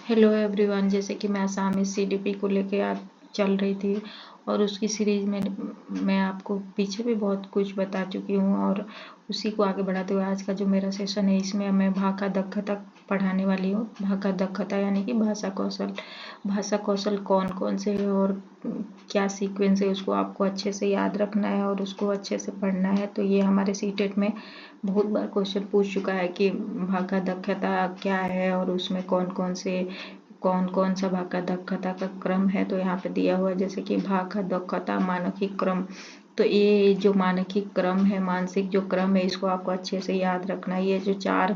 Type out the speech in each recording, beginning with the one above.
Hello everyone, जैसे कि मैं आसामी सीडीपी को लेके चल रही थी और उसकी सीरीज में मैं आपको पीछे भी बहुत कुछ बता चुकी हूँ और उसी को आगे बढ़ाते हुए आज का जो मेरा सेशन है इसमें मैं भाषा दक्षता पढ़ाने वाली हूँ। भाषा दक्षता यानी कि भाषा कौशल कौन कौन से है और क्या सीक्वेंस है उसको आपको अच्छे से याद रखना है और उसको अच्छे से पढ़ना है। तो ये हमारे सीटेट में बहुत बार क्वेश्चन पूछ चुका है कि भाषा दक्षता क्या है और उसमें कौन कौन सा भाषा दक्षता का क्रम है। तो यहाँ पे दिया हुआ है जैसे कि भाषा दक्षता मानसिक क्रम। तो ये जो मानसिक क्रम है, मानसिक जो क्रम है, इसको आपको अच्छे से याद रखना है। ये जो चार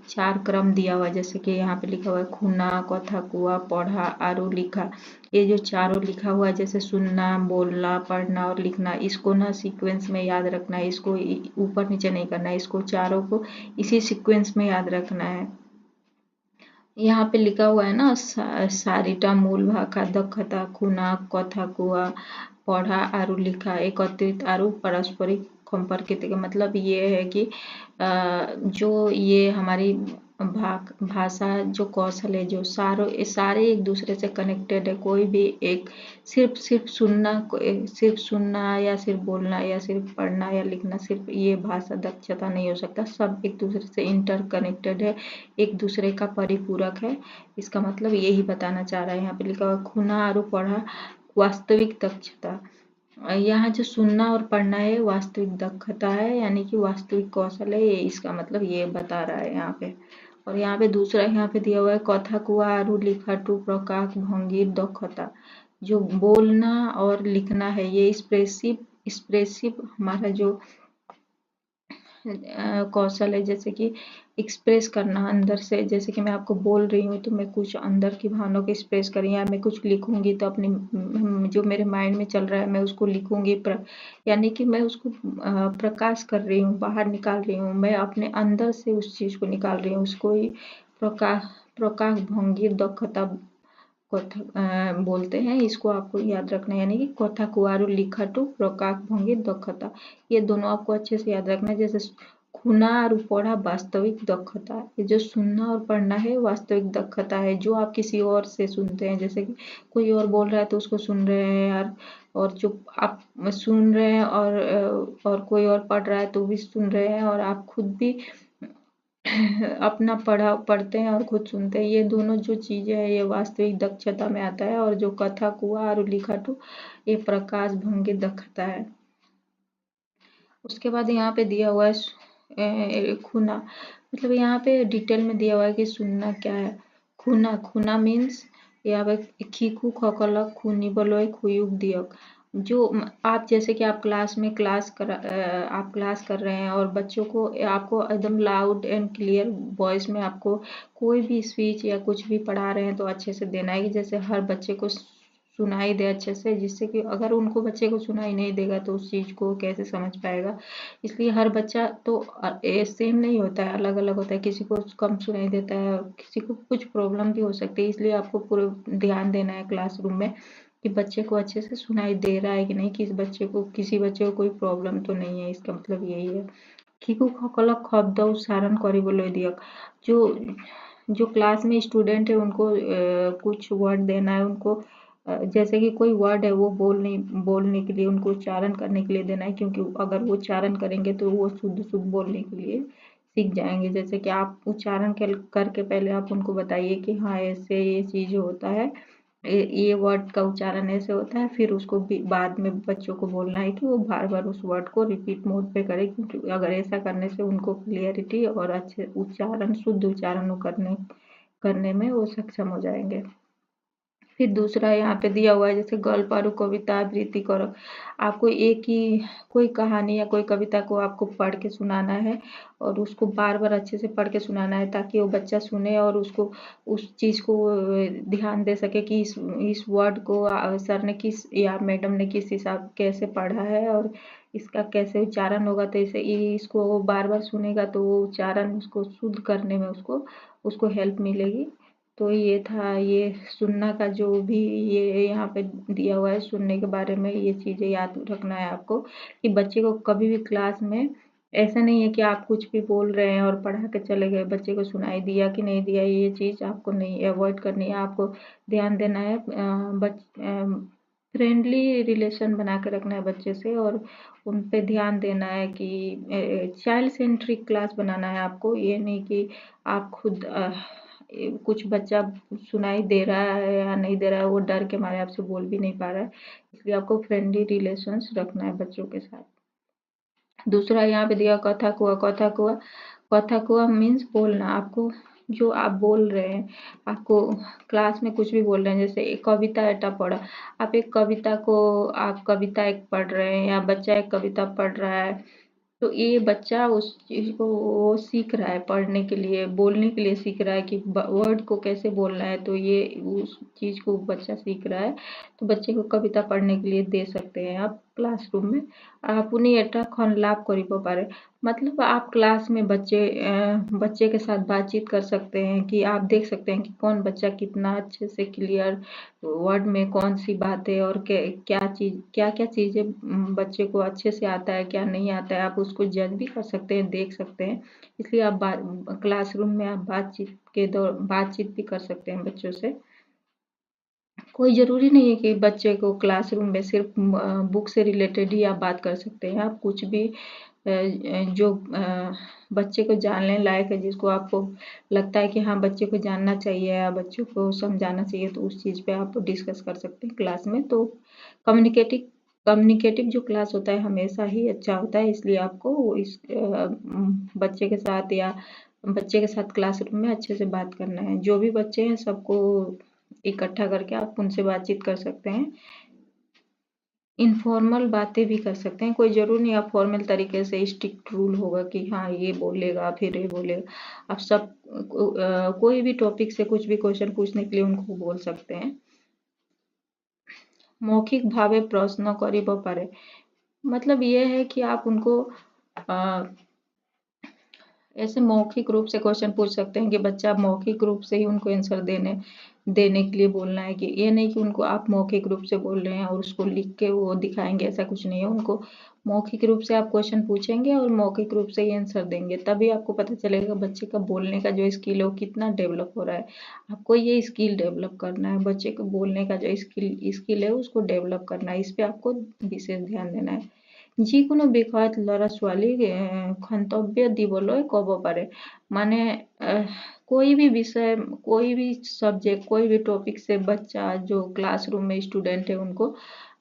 चार क्रम दिया हुआ है, जैसे कि यहाँ पे लिखा हुआ है खुना, कथा, कुआ, पढ़ा, आरु, लिखा। ये जो चारों लिखा हुआ है, जैसे सुनना, बोलना, पढ़ना और लिखना, इसको ना सीक्वेंस में याद रखना है। इसको ऊपर नीचे नहीं करना है, इसको चारों को इसी सीक्वेंस में याद रखना है। यहाँ पे लिखा हुआ है ना, सारिटा, मूल भाषा दक्षता, खुना, कथा, कुआ, पढ़ा, आरु, लिखा, एकत्रित आरु पारस्परिक संपर्कित का मतलब ये है कि जो ये हमारी भाषा जो कौशल है, जो सारे एक दूसरे से कनेक्टेड है। कोई भी एक सिर्फ सुनना या सिर्फ बोलना या सिर्फ पढ़ना या लिखना, सिर्फ ये भाषा दक्षता नहीं हो सकता। सब एक दूसरे से इंटर कनेक्टेड है, एक दूसरे का परिपूरक है। इसका मतलब यही बताना चाह रहा है। यहाँ पे लिखा हुआ खुना आरु पढ़ा वास्तविक दक्षता। यहाँ जो सुनना और पढ़ना है वास्तविक दक्षता है, यानी कि वास्तविक कौशल है। ये इसका मतलब ये बता रहा है यहाँ पे। और यहाँ पे दूसरा यहाँ पे दिया हुआ है कथा, कुआ, आरु, लिखा, टू, प्रकाश, भंगी, दक्षता। जो बोलना और लिखना है, ये एक्सप्रेसिव हमारा जो कौशल है, जैसे कि एक्सप्रेस करना अंदर से। जैसे कि मैं आपको बोल रही हूँ तो मैं कुछ अंदर की भावनाओं को एक्सप्रेस कर रही हूँ, या मैं कुछ लिखूंगी तो अपनी जो मेरे माइंड में चल रहा है मैं उसको लिखूंगी। यानी कि मैं उसको प्रकाश कर रही हूँ, बाहर निकाल रही हूँ, मैं अपने अंदर से उस चीज को निकाल रही हूँ। उसको ही प्रकाश भंगी दक्षता बोलते हैं। इसको आपको याद रखना है, यानी कि कथा, कुआरु, लिखा, टू, प्रकाश, भंगी, दक्षता। ये दोनों आपको अच्छे से याद रखना है। जैसे खुना और पढ़ा वास्तविक दक्षता, ये जो सुनना और पढ़ना है वास्तविक दक्षता है, जो आप किसी और से सुनते हैं। जैसे कि कोई और बोल रहा है तो उसको सुन रहे हैं यार, और जो आप सुन रहे हैं और कोई और पढ़ रहा है तो भी सुन रहे हैं, और आप खुद भी अपना पढ़ते हैं और खुद सुनते हैं। ये दोनों जो चीजें हैं ये वास्तविक दक्षता में आता है। और जो कथा, कुआ और लिखा, टू, ये प्रकाश भंगी दक्षता है। उसके बाद यहाँ पे दिया हुआ है खुना, मतलब यहाँ पे डिटेल में दिया हुआ है कि सुनना क्या है। खुना मीन्स यहाँ पे खीखू, खकलक, खूनी, बलोय, खुयुक, दियक। जो आप जैसे कि आप क्लास में आप क्लास कर रहे हैं और बच्चों को आपको एकदम लाउड एंड क्लियर वॉइस में आपको कोई भी स्पीच या कुछ भी पढ़ा रहे हैं तो अच्छे से देना है कि जैसे हर बच्चे को सुनाई दे अच्छे से, जिससे कि अगर उनको बच्चे को सुनाई नहीं देगा तो उस चीज को कैसे समझ पाएगा। इसलिए हर बच्चा तो सेम नहीं होता है, अलग अलग होता है। किसी को कम सुनाई देता है और किसी को कुछ प्रॉब्लम भी हो सकती है। इसलिए आपको पूरे ध्यान देना है क्लासरूम में कि बच्चे को अच्छे से सुनाई दे रहा है कि नहीं, किसी बच्चे को कोई प्रॉब्लम तो नहीं है। इसका मतलब यही है। खिकू खकलक खब्द उच्चारण কৰিবলৈ दियक। जो जो क्लास में स्टूडेंट है उनको कुछ वर्ड देना है। उनको जैसे कि कोई वर्ड है वो बोलने के लिए, उनको उच्चारण करने के लिए देना है, क्योंकि अगर वो उच्चारण करेंगे तो वो शुद्ध शुद्ध बोलने के लिए सीख जाएंगे। जैसे कि आप उच्चारण करके पहले आप उनको बताइए कि हाँ ऐसे ये चीज होता है, ये वर्ड का उच्चारण ऐसे होता है। फिर उसको बाद में बच्चों को बोलना है कि वो बार बार उस वर्ड को रिपीट मोड पे करें, क्योंकि अगर ऐसा करने से उनको क्लियरिटी और अच्छे उच्चारण, शुद्ध उच्चारण करने में वो सक्षम हो जाएंगे। फिर दूसरा यहाँ पे दिया हुआ है जैसे गल्प और कविता आवृत्ति करो। आपको एक ही कोई कहानी या कोई कविता को आपको पढ़ के सुनाना है और उसको बार बार अच्छे से पढ़ के सुनाना है, ताकि वो बच्चा सुने और उसको उस चीज को ध्यान दे सके कि इस वर्ड को सर ने किस या मैडम ने किस हिसाब कैसे पढ़ा है और इसका कैसे उच्चारण होगा। तो इसे इसको वो बार बार सुनेगा तो वो उच्चारण उसको शुद्ध करने में उसको उसको हेल्प मिलेगी। तो ये था ये सुनना का जो भी ये यहाँ पे दिया हुआ है सुनने के बारे में। ये चीजें याद रखना है आपको कि बच्चे को कभी भी क्लास में ऐसा नहीं है कि आप कुछ भी बोल रहे हैं और पढ़ा के चले गए, बच्चे को सुनाई दिया कि नहीं दिया, ये चीज़ आपको नहीं अवॉइड करनी है। आपको ध्यान देना है, फ्रेंडली रिलेशन बना के रखना है बच्चे से, और उन पे ध्यान देना है कि चाइल्ड सेंट्रिक क्लास बनाना है आपको। ये नहीं कि आप खुद कुछ बच्चा सुनाई दे रहा है या नहीं दे रहा है, वो डर के मारे आपसे बोल भी नहीं पा रहा है, इसलिए आपको फ्रेंडली रिलेशंस रखना है बच्चों के साथ। दूसरा यहाँ पे दिया कथक हुआ। कथक हुआ, कथक हुआ मीन्स बोलना। आपको जो आप बोल रहे हैं, आपको क्लास में कुछ भी बोल रहे हैं, जैसे एक कविता एटा पढ़ा, आप एक कविता को, आप कविता एक पढ़ रहे हैं या बच्चा एक कविता पढ़ रहा है, तो ये बच्चा उस चीज़ को वो सीख रहा है, पढ़ने के लिए, बोलने के लिए सीख रहा है कि वर्ड को कैसे बोलना है, तो ये उस चीज़ को बच्चा सीख रहा है। तो बच्चे को कविता पढ़ने के लिए दे सकते हैं आप क्लासरूम में। पुनि एटा खनलाप करिब पारे, मतलब आप क्लास में बच्चे के साथ बातचीत कर सकते हैं कि आप देख सकते हैं कि कौन बच्चा कितना अच्छे से क्लियर वर्ड में कौन सी बातें और क्या क्या चीज़ें बच्चे को अच्छे से आता है, क्या नहीं आता है, आप उसको जज भी कर सकते हैं, देख सकते हैं। इसलिए आप क्लासरूम में आप बातचीत भी कर सकते हैं बच्चों से। कोई ज़रूरी नहीं है कि बच्चे को क्लासरूम में सिर्फ बुक से रिलेटेड ही आप बात कर सकते हैं। आप कुछ भी जो बच्चे को जानने लायक है, जिसको आपको लगता है कि हाँ बच्चे को जानना चाहिए या बच्चों को समझाना चाहिए, तो उस चीज़ पे आप डिस्कस कर सकते हैं क्लास में। तो कम्युनिकेटिव कम्युनिकेटिव जो क्लास होता है हमेशा ही अच्छा होता है, इसलिए आपको बच्चे के साथ या बच्चे के साथ क्लासरूम में अच्छे से बात करना है। जो भी बच्चे हैं सबको इकट्ठा करके आप उनसे बातचीत कर सकते हैं। इनफॉर्मल बातें भी कर सकते हैं, कोई ज़रूरी नहीं आप फॉर्मल तरीके से स्ट्रिक्ट रूल होगा कि हाँ ये बोलेगा फिर ये बोलेगा। आप कोई भी टॉपिक से कुछ भी क्वेश्चन पूछने के लिए उनको बोल सकते हैं। मौखिक भावे प्रश्न करिब पारे, मतलब ये है कि आप उनको ऐसे मौखिक रूप से क्वेश्चन पूछ सकते हैं कि बच्चा मौखिक रूप से ही उनको आंसर देने के लिए बोलना है, कि ये नहीं कि उनको आप मौखिक रूप से बोल रहे हैं और उसको लिख के वो दिखाएंगे, ऐसा कुछ नहीं है। उनको मौखिक रूप से आप क्वेश्चन पूछेंगे और मौखिक रूप से ही आंसर देंगे, तभी आपको पता चलेगा बच्चे का बोलने का जो स्किल है वो कितना डेवलप हो रहा है। आपको ये स्किल डेवलप करना है, बच्चे को बोलने का जो स्किल है उसको डेवलप करना है, इस पर आपको विशेष ध्यान देना है। যিকোনো বিষয়ত ল'ৰা-ছোৱালীক ক্ষন্তব্য দিবলৈ ক'ব পাৰে। माने कोई भी विषय, कोई भी सब्जेक्ट, कोई भी टॉपिक से बच्चा जो क्लासरूम में स्टूडेंट है उनको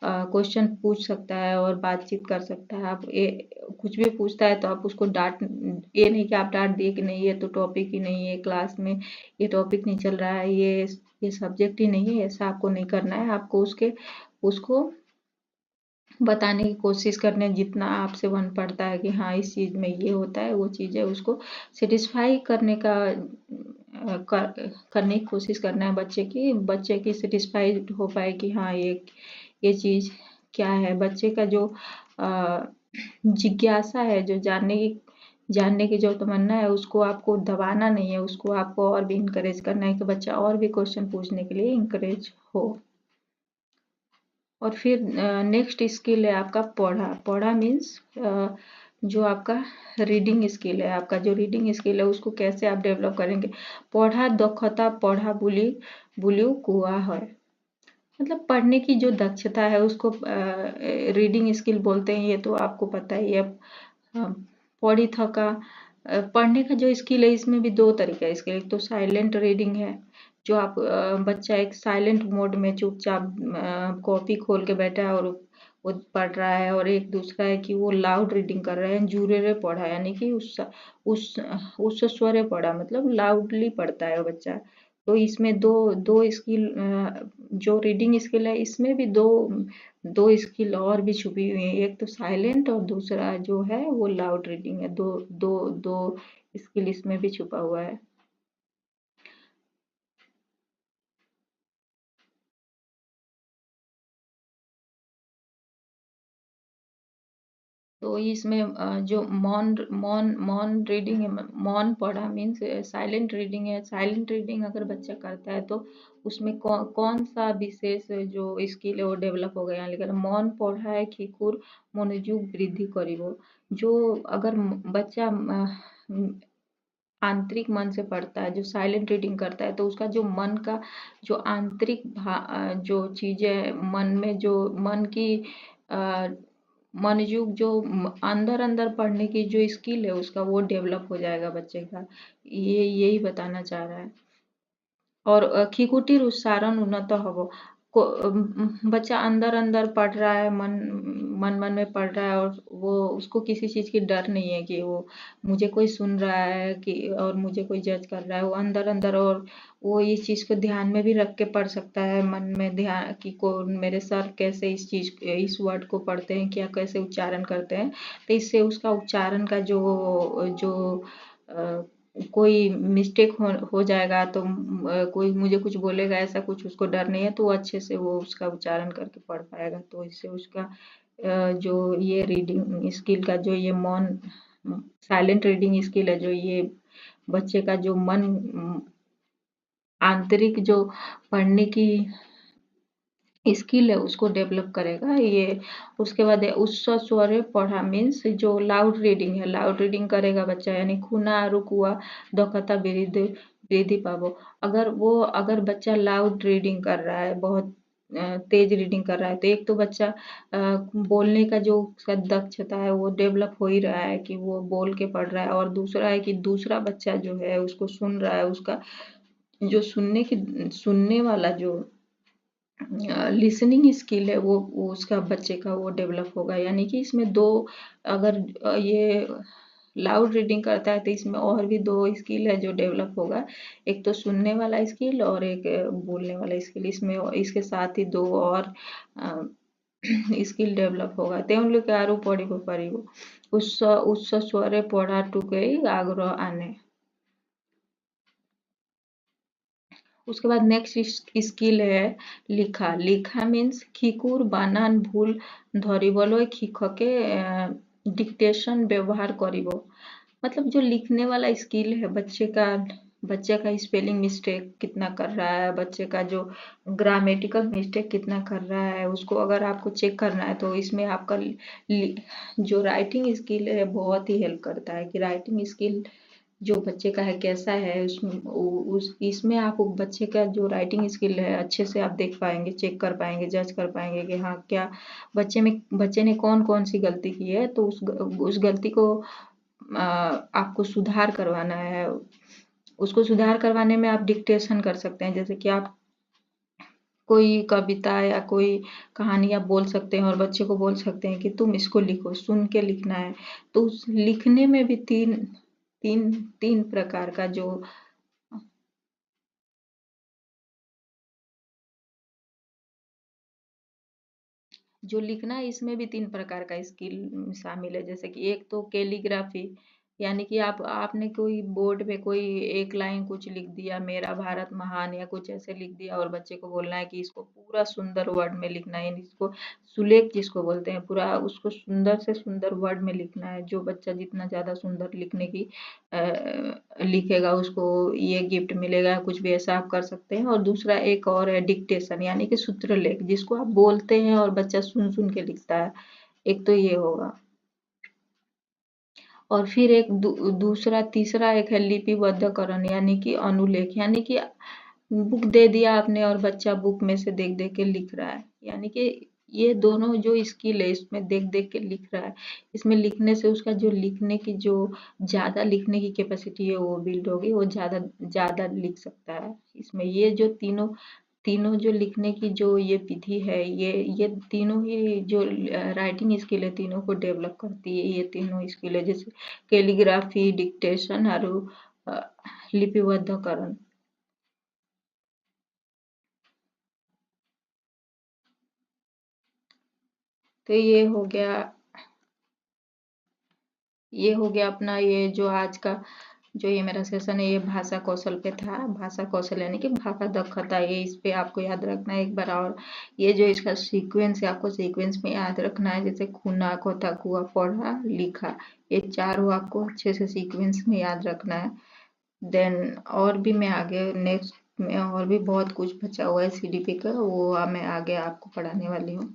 क्वेश्चन पूछ सकता है और बातचीत कर सकता है। आप कुछ भी पूछता है तो आप उसको ये नहीं कि आप डांट दिए कि नहीं ये तो टॉपिक ही नहीं है, क्लास में ये टॉपिक नहीं चल रहा है, ये सब्जेक्ट ही नहीं है, ऐसा आपको नहीं करना है। आपको उसको बताने की कोशिश करने, जितना आपसे बन पड़ता है कि हाँ इस चीज़ में ये होता है, वो चीज़ है, उसको सेटिस्फाई करने की कोशिश करना है बच्चे की सेटिस्फाइड हो पाए कि हाँ ये चीज़ क्या है। बच्चे का जो जिज्ञासा है, जो जानने की जो तमन्ना है, उसको आपको दबाना नहीं है, उसको आपको और भी इंकरेज करना है कि बच्चा और भी क्वेश्चन पूछने के लिए इंकरेज हो। और फिर नेक्स्ट स्किल है आपका पढ़ा। पढ़ा मीन्स जो आपका रीडिंग स्किल है, आपका जो रीडिंग स्किल है उसको कैसे आप डेवलप करेंगे। पढ़ा दक्षता पढ़ा बुलियो कुआ है, मतलब पढ़ने की जो दक्षता है उसको रीडिंग स्किल बोलते हैं, ये तो आपको पता ही है। पढ़ी थका, पढ़ने का जो स्किल है इसमें भी दो तरीका है स्किल। एक तो साइलेंट रीडिंग है, जो आप बच्चा एक साइलेंट मोड में चुपचाप कॉपी खोल के बैठा है और वो पढ़ रहा है, और एक दूसरा है कि वो लाउड रीडिंग कर रहे हैं, जुरेरे पढ़ा, यानी कि उस स्वरे पढ़ा, मतलब लाउडली पढ़ता है बच्चा। तो इसमें दो दो स्किल, जो रीडिंग स्किल है इसमें भी दो स्किल और भी छुपी हुई है, एक तो साइलेंट और दूसरा जो है वो लाउड रीडिंग है। दो दो दो स्किल इसमें भी छुपा हुआ है। तो इसमें जो मौन मौन मौन रीडिंग है, मौन पढ़ा मीन्स साइलेंट रीडिंग है। साइलेंट रीडिंग अगर बच्चा करता है तो उसमें कौन सा विशेष जो स्किल है वो डेवलप हो गया। लेकिन मौन पढ़ा है खिकुर मनोयोग वृद्धि करिब, जो अगर बच्चा आंतरिक मन से पढ़ता है, जो साइलेंट रीडिंग करता है, तो उसका जो मन का जो आंतरिक जो चीजें मन में, जो मन की मनोयोग, जो अंदर अंदर पढ़ने की जो स्किल है उसका, वो डेवलप हो जाएगा बच्चे का। ये यही बताना चाह रहा है। और খিকুটির উচ্চারণ উন্নত হব। बच्चा अंदर अंदर पढ़ रहा है, मन मन मन में पढ़ रहा है, और वो उसको किसी चीज की डर नहीं है कि वो मुझे कोई सुन रहा है कि और मुझे कोई जज कर रहा है। वो अंदर अंदर, और वो इस चीज को ध्यान में भी रख के पढ़ सकता है, मन में ध्यान कि को मेरे सर कैसे इस वर्ड को पढ़ते हैं, क्या कैसे उच्चारण करते हैं। तो इससे उसका उच्चारण का जो जो अ, कोई मिस्टेक हो जाएगा तो कोई मुझे कुछ बोलेगा, ऐसा कुछ उसको डर नहीं है, तो वो अच्छे से वो उसका उच्चारण करके पढ़ पाएगा। तो इससे उसका जो ये रीडिंग स्किल का जो ये मौन साइलेंट रीडिंग स्किल है, जो ये बच्चे का जो मन आंतरिक जो पढ़ने की स्किल है उसको डेवलप करेगा ये। उसके बाद उच्च स्वरे पढ़ा मीन्स जो लाउड रीडिंग है, लाउड रीडिंग करेगा बच्चा, यानी खुना रुकुआ दखता वृद्धि वृद्धि पावो। अगर बच्चा लाउड रीडिंग कर रहा है, बहुत तेज रीडिंग कर रहा है, तो एक तो बच्चा बोलने का जो उसका दक्षता है वो डेवलप हो ही रहा है कि वो बोल के पढ़ रहा है, और दूसरा है कि दूसरा बच्चा जो है उसको सुन रहा है, उसका जो सुनने वाला जो लिसनिंग स्किल है वो उसका बच्चे का वो डेवलप होगा। यानी कि इसमें दो, अगर ये लाउड रीडिंग करता है तो इसमें और भी दो स्किल है जो डेवलप होगा। एक तो सुनने वाला स्किल और एक बोलने वाला स्किल। इसमें इसके साथ ही दो और स्किल डेवलप होगा। तेणुके आरु पढ़िब पारिब उच्च स्वरे पढ़ा टुके आग्रह आने। उसके बाद नेक्स्ट स्किल है लिखा। लिखा मीन्स খিকুর বানান ভুল ধরিবলৈ শিক্ষকে डिक्टेशन व्यवहार करिब। मतलब जो लिखने वाला स्किल है बच्चे का स्पेलिंग मिस्टेक कितना कर रहा है, बच्चे का जो ग्रामेटिकल मिस्टेक कितना कर रहा है, उसको अगर आपको चेक करना है तो इसमें आपका जो राइटिंग स्किल है बहुत ही हेल्प करता है कि राइटिंग स्किल जो बच्चे का है कैसा है, इसमें आप बच्चे का जो राइटिंग स्किल है अच्छे से आप देख पाएंगे, चेक कर पाएंगे, जज कर पाएंगे कि हाँ क्या बच्चे ने कौन कौन सी गलती की है, तो उस गलती को आपको सुधार करवाना है। उसको सुधार करवाने में आप डिक्टेशन कर सकते हैं, जैसे कि आप कोई कविता या कोई कहानी आप बोल सकते हैं और बच्चे को बोल सकते हैं कि तुम इसको लिखो, सुन के लिखना है। तो उस लिखने में भी तीन तीन तीन प्रकार का जो लिखना है इसमें भी तीन प्रकार का स्किल शामिल है। जैसे कि एक तो कैलीग्राफी, यानी कि आपने कोई बोर्ड पे कोई एक लाइन कुछ लिख दिया, मेरा भारत महान या कुछ ऐसे लिख दिया, और बच्चे को बोलना है कि इसको पूरा सुंदर वर्ड में लिखना है, इसको सुलेख जिसको बोलते हैं, पूरा उसको सुंदर से सुंदर वर्ड में लिखना है। जो बच्चा जितना ज्यादा सुंदर लिखने की लिखेगा उसको ये गिफ्ट मिलेगा, कुछ भी ऐसा आप कर सकते हैं। और दूसरा एक और है डिक्टेशन, यानी कि सूत्रलेख, जिसको आप बोलते हैं और बच्चा सुन सुन के लिखता है। एक तो ये होगा, और फिर एक दूसरा तीसरा एक है लिपिबद्धकरण, यानी कि अनुलेख, यानी कि बुक दे दिया आपने और बच्चा बुक में से देख देख के लिख रहा है। यानी कि ये दोनों जो स्किल है इसमें देख देख के लिख रहा है, इसमें लिखने से उसका जो लिखने की जो ज्यादा लिखने की कैपेसिटी है वो बिल्ड होगी, वो ज्यादा ज्यादा लिख सकता है। इसमें ये जो तीनों तीनों जो लिखने की जो ये विधि है, ये तीनों ही जो राइटिंग स्किल है तीनों को डेवलप करती है। ये तीनों स्किल है, जैसे कैलीग्राफी, डिक्टेशन और लिपिबद्धकरण। तो ये हो गया अपना ये जो आज का जो ये मेरा सेशन है, ये भाषा कौशल पे था। भाषा कौशल यानी कि भाषा दक्षता, ये इस पे आपको याद रखना है एक बार। और ये जो इसका सीक्वेंस है आपको सीक्वेंस में याद रखना है, जैसे खुना, खोता, कुआ, पढ़ा, लिखा, ये चारों आपको अच्छे से सीक्वेंस में याद रखना है। देन और भी मैं आगे नेक्स्ट में और भी बहुत कुछ बचा हुआ है सीडीपी का, वो मैं आगे आपको पढ़ाने वाली हूँ।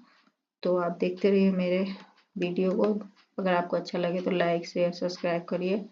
तो आप देखते रहिए मेरे वीडियो को। अगर आपको अच्छा लगे तो लाइक शेयर सब्सक्राइब करिए।